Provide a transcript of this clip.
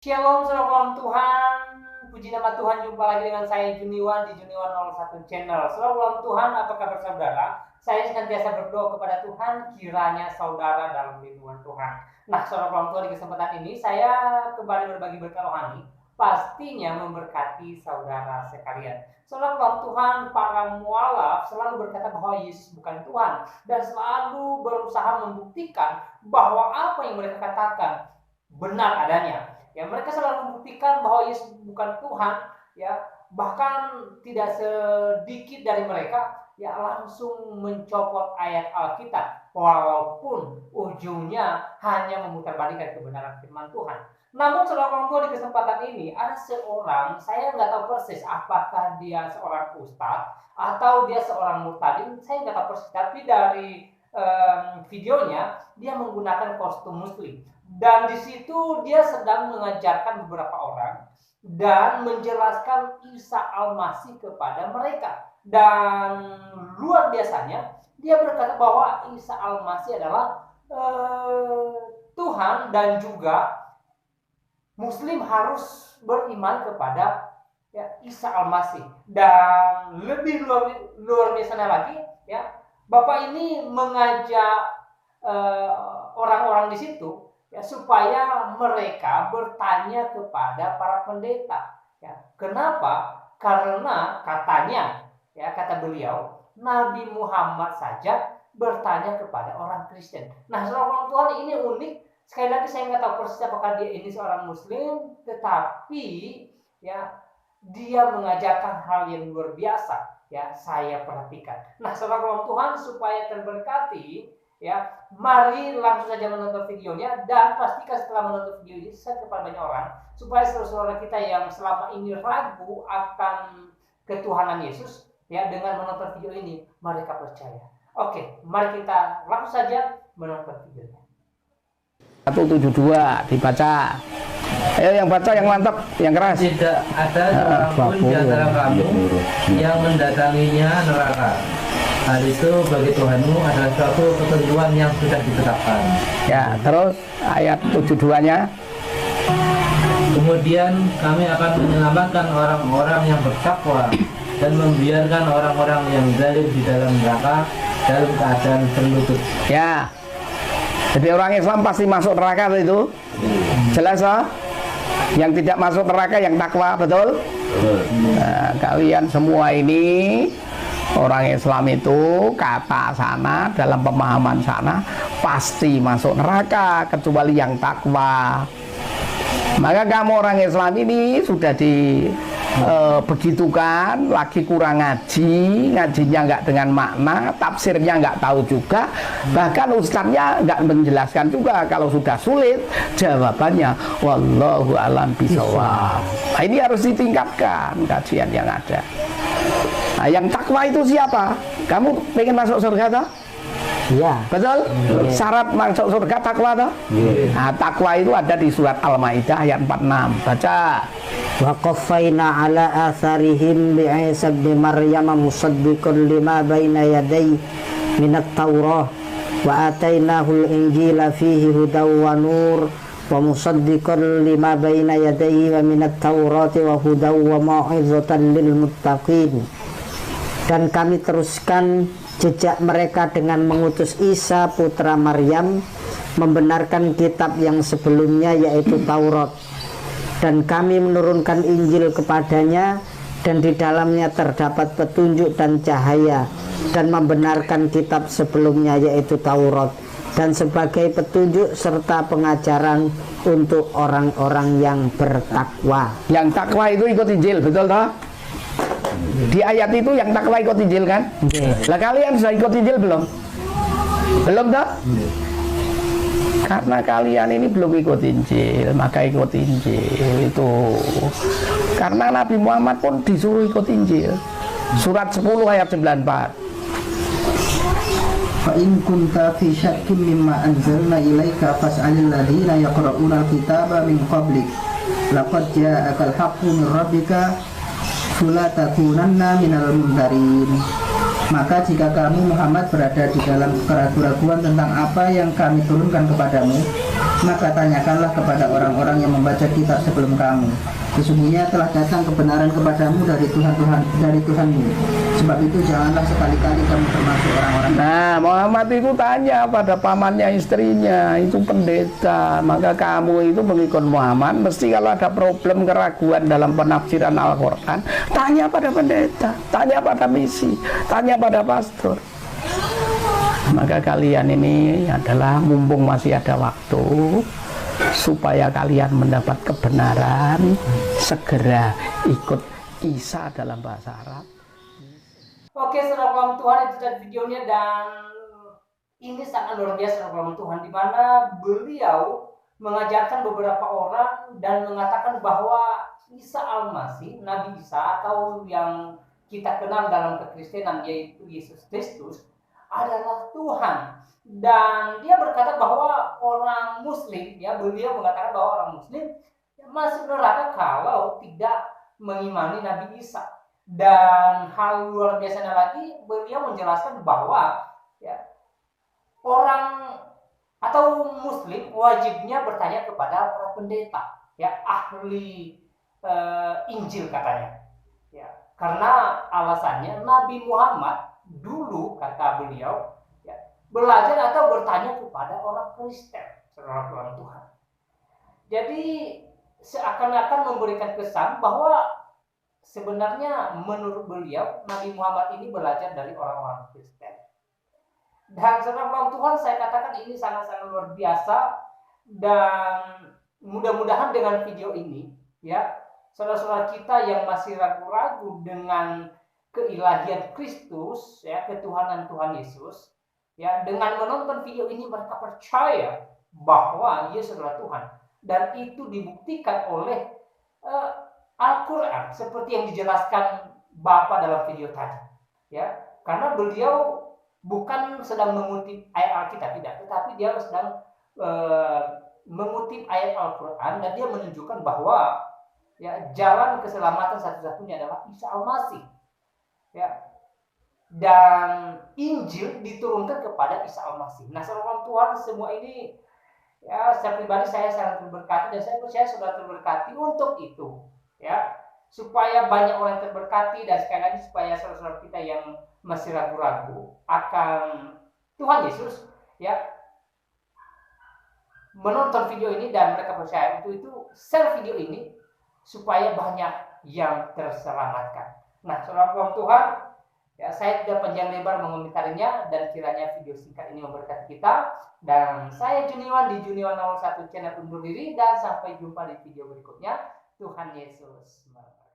Shalom, salam Tuhan. Puji nama Tuhan, jumpa lagi dengan saya Juniwan di Juniwan 01 Channel. Salam Tuhan, apa kabar saudara? Saya senantiasa berdoa kepada Tuhan, kiranya saudara dalam lindungan Tuhan. Nah, saudara Tuhan, di kesempatan ini saya kembali berbagi berkat rohani, pastinya memberkati saudara sekalian. Saudara Tuhan, para mualaf selalu berkata bahwa Yesus bukan Tuhan dan selalu berusaha membuktikan bahwa apa yang mereka katakan benar adanya. Ya, mereka selalu membuktikan bahwa Yesus bukan Tuhan, ya. Bahkan tidak sedikit dari mereka ya langsung mencopot ayat Alkitab walaupun ujungnya hanya memutarbalikkan kebenaran firman Tuhan. Namun saudara orang tua, di kesempatan ini ada seorang, saya nggak tahu persis apakah dia seorang ustadz atau dia seorang murtadin, saya nggak tahu persis, tapi dari videonya dia menggunakan kostum muslim. Dan di situ dia sedang mengajarkan beberapa orang dan menjelaskan Isa Al-Masih kepada mereka. Dan luar biasanya dia berkata bahwa Isa Al-Masih adalah Tuhan dan juga Muslim harus beriman kepada Isa Al-Masih. Dan lebih luar biasanya lagi, ya, Bapak ini mengajak orang-orang di situ supaya mereka bertanya kepada para pendeta. Kenapa? Karena katanya, kata beliau, Nabi Muhammad saja bertanya kepada orang Kristen. Nah, seorang Tuhan, ini unik. Sekali lagi saya nggak tahu persis apakah dia ini seorang Muslim, tetapi dia mengajarkan hal yang luar biasa. Saya perhatikan. Nah, seorang Tuhan, supaya terberkati, mari langsung saja menonton videonya, dan pastikan setelah menonton video ini share kepada banyak orang supaya saudara-saudara kita yang selama ini ragu akan ketuhanan Yesus, dengan menonton video ini mereka percaya. Oke, mari kita langsung saja menonton videonya. 172 dibaca. Ayo yang baca yang mantap, yang keras. Tidak ada seorang pun di antara kamu yang mendatanginya neraka. Hal itu bagi Tuhanmu adalah suatu ketentuan yang sudah ditetapkan. Ya, terus ayat 72-nya. Kemudian kami akan menyelamatkan orang-orang yang bertakwa dan membiarkan orang-orang yang zalim di dalam neraka dalam keadaan berlutut. Ya. Jadi orang Islam pasti masuk neraka itu. Jelas toh? Yang tidak masuk neraka yang takwa, betul? Nah, kalian semua ini orang Islam itu kata sana, dalam pemahaman sana pasti masuk neraka kecuali yang takwa. Maka kamu orang Islam ini sudah begitukan, lagi kurang ngaji, ngajinya nggak dengan makna, tafsirnya nggak tahu juga, bahkan ustadznya nggak menjelaskan juga. Kalau sudah sulit jawabannya wallahu a'lam bishawab. Nah, ini harus ditingkatkan kajian yang ada. Nah, yang takwa itu siapa? Kamu pengen masuk surga toh? Iya. Betul? Ya. Syarat masuk surga takwa toh? Ya. Nah, takwa itu ada di surat Al-Maidah ayat 46. Baca. Wa qaffayna ala atharihim bi Isa bin Maryam musaddiqan lima baina yadayhi minat Taurah wa atainahu al-Injila fihi hudaw wa nur wa musaddiqan lima baina yadayhi wa minat Taurati wa hudaw wa mau'izatan lil muttaqin. Dan kami teruskan jejak mereka dengan mengutus Isa putra Maryam membenarkan kitab yang sebelumnya yaitu Taurat, dan kami menurunkan Injil kepadanya dan di dalamnya terdapat petunjuk dan cahaya, dan membenarkan kitab sebelumnya yaitu Taurat, dan sebagai petunjuk serta pengajaran untuk orang-orang yang bertakwa. Yang takwa itu ikut Injil, betul toh? Di ayat itu yang takwa ikut Injil kan? Lah kalian sudah ikut Injil belum? Belum toh? Karena kalian ini belum ikut Injil, maka ikut Injil itu. Karena Nabi Muhammad pun disuruh ikut Injil. Surat 10 ayat 94. Fa in kunta fi syakkin mimma anzalna ilaika fas'alil ladzina yaqra'una al-kitaba min qablik laqad ja'akal haqqu min rabbika fala takunanna minal mumtarin. Maka jika kamu Muhammad berada di dalam keraguan tentang apa yang kami turunkan kepadamu, Maka tanyakanlah kepada orang-orang yang membaca kitab sebelum kamu. Sesungguhnya telah datang kebenaran kepadamu dari Tuhanmu. Sebab itu janganlah sekali-kali kamu termasuk orang-orang. Nah, Muhammad itu tanya pada pamannya istrinya, itu pendeta. Maka kamu itu mengikut Muhammad, mesti kalau ada problem keraguan dalam penafsiran Al-Quran, tanya pada pendeta, tanya pada misi, tanya pada pastor. Maka kalian ini adalah mumpung masih ada waktu, supaya kalian mendapat kebenaran, segera ikut Isa dalam bahasa Arab. Oke, saudara Tuhan, itu tadi videonya, dan ini sangat luar biasa, saudara Tuhan, di mana beliau mengajarkan beberapa orang dan mengatakan bahwa Isa Al-Masih, Nabi Isa, atau yang kita kenal dalam kekristenan yaitu Yesus Kristus, adalah Tuhan. Dan dia berkata bahwa orang Muslim, ya, beliau mengatakan bahwa orang Muslim masuk neraka kalau tidak mengimani Nabi Isa. Dan hal luar biasanya lagi, beliau menjelaskan bahwa ya, orang atau Muslim wajibnya bertanya kepada para pendeta, ya, ahli Injil katanya, ya, karena alasannya Nabi Muhammad dulu, kata beliau, ya, belajar atau bertanya kepada orang Kristen, saudara Tuhan. Jadi seakan-akan memberikan kesan bahwa sebenarnya menurut beliau Nabi Muhammad ini belajar dari orang-orang Kristen. Dan saudara Tuhan, saya katakan ini sangat-sangat luar biasa, dan mudah-mudahan dengan video ini, ya, saudara-saudara kita yang masih ragu-ragu dengan keilahian Kristus, ya, ketuhanan Tuhan Yesus, ya, dengan menonton video ini mereka percaya bahwa Yesus adalah Tuhan, dan itu dibuktikan oleh Al-Quran seperti yang dijelaskan Bapak dalam video tadi, ya, karena beliau bukan sedang mengutip ayat Alkitab, tidak, tetapi dia sedang mengutip ayat Al-Quran, dan dia menunjukkan bahwa ya, jalan keselamatan satu-satunya adalah Isa Al-Masih. Ya, dan Injil diturunkan kepada Isa Al-Masih. Nah, saudara Tuhan, semua ini, ya, saya pribadi saya sangat terberkati, dan saya percaya sudah terberkati untuk itu, ya, supaya banyak orang terberkati, dan sekali lagi supaya saudara-saudara kita yang masih ragu-ragu akan Tuhan Yesus, ya, menonton video ini dan mereka percaya. Untuk itu share video ini supaya banyak yang terselamatkan. Nah, saudara Tuhan, ya, saya tidak panjang lebar mengomentarinya, dan kiranya video singkat ini memberkati kita. Dan saya Juniwan di Juniwan 01 channel undur diri, dan sampai jumpa di video berikutnya. Tuhan Yesus memberkati.